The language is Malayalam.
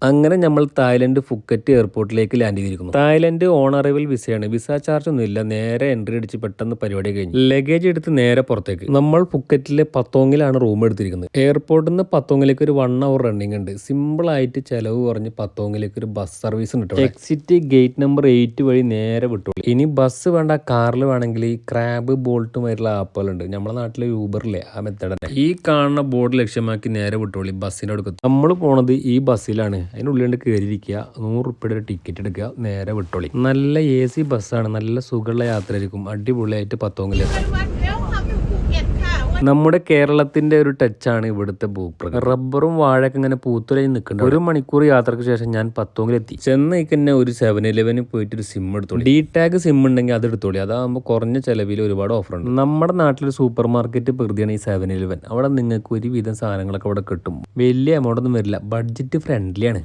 അങ്ങനെ നമ്മൾ തായ്ലൻഡ് ഫുക്കറ്റ് എയർപോർട്ടിലേക്ക് ലാൻഡ് ചെയ്തിരിക്കുന്നു. തായ്ലൻഡ് ഓൺ അറൈവൽ വിസയാണ്. വിസ ചാർജ് ഒന്നുമില്ല. നേരെ എൻട്രി അടിച്ച് പെട്ടെന്ന് പരിപാടി കഴിഞ്ഞു. ലഗേജ് എടുത്ത് നേരെ പുറത്തേക്ക്. നമ്മൾ ഫുക്കറ്റിലെ പത്തോങ്ങിലാണ് റൂം എടുത്തിരിക്കുന്നത്. എയർപോർട്ടിൽ നിന്ന് പത്തോങ്ങിലേക്ക് ഒരു 1 hour റണ്ണിങ് ഉണ്ട്. സിമ്പിൾ ആയിട്ട് ചെലവ് കുറഞ്ഞ് പത്തോങ്ങിലേക്ക് ഒരു ബസ് സർവീസ് ഉണ്ട്. എക്സിറ്റ് ഗേറ്റ് നമ്പർ 8 വഴി നേരെ വിട്ടോളൂ. ഇനി ബസ് വേണ്ട, കാറിൽ വേണമെങ്കിൽ ഈ ക്രാബ് ബോൾട്ടുമായിട്ടുള്ള ആപ്പുകളുണ്ട്. നമ്മുടെ നാട്ടിലെ യൂബറിലെ ആ മെത്തേഡ്. ഈ കാണുന്ന ബോർഡ് ലക്ഷ്യമാക്കി നേരെ വിട്ടോളി. ബസ്സിന്റെ അടുത്ത് നമ്മൾ പോണത് ഈ ബസ്സിലാണ്. അതിനുള്ളിൽ കയറിയിരിക്കുക, 100 രൂപയുടെ ഒരു ടിക്കറ്റ് എടുക്കുക, നേരെ വിട്ടോളി. നല്ല AC ബസ്സാണ്. നല്ല സുഖമുള്ള യാത്രയായിരിക്കും. അടിപൊളിയായിട്ട് പത്തോങ്ങിലെത്തും. നമ്മുടെ കേരളത്തിന്റെ ഒരു ടച്ചാണ് ഇവിടുത്തെ ഭൂപ്രകൃതി. റബ്ബറും വാഴയൊക്കെ ഇങ്ങനെ പൂത്തുലഞ്ഞ് നിൽക്കുന്നുണ്ട്. 1 മണിക്കൂർ യാത്രക്ക് ശേഷം ഞാൻ പത്തോങ്ങിലെത്തി. ചെന്നൈക്ക് തന്നെ ഒരു 7-Eleven പോയിട്ട് ഒരു സിം എടുത്തോളി. D-Tag സിം ഉണ്ടെങ്കിൽ അത് എടുത്തോളി. അതാകുമ്പോൾ കുറഞ്ഞ ചെലവിൽ ഒരുപാട് ഓഫർ ഉണ്ട്. നമ്മുടെ നാട്ടിലൊരു സൂപ്പർ മാർക്കറ്റ് പ്രകൃതിയാണ് ഈ 7-Eleven. അവിടെ നിങ്ങൾക്ക് ഒരുവിധം സാധനങ്ങളൊക്കെ അവിടെ കിട്ടും. വലിയ എമൗണ്ട് ഒന്നും വരില്ല. ബഡ്ജറ്റ് ഫ്രണ്ട്ലിയാണ്.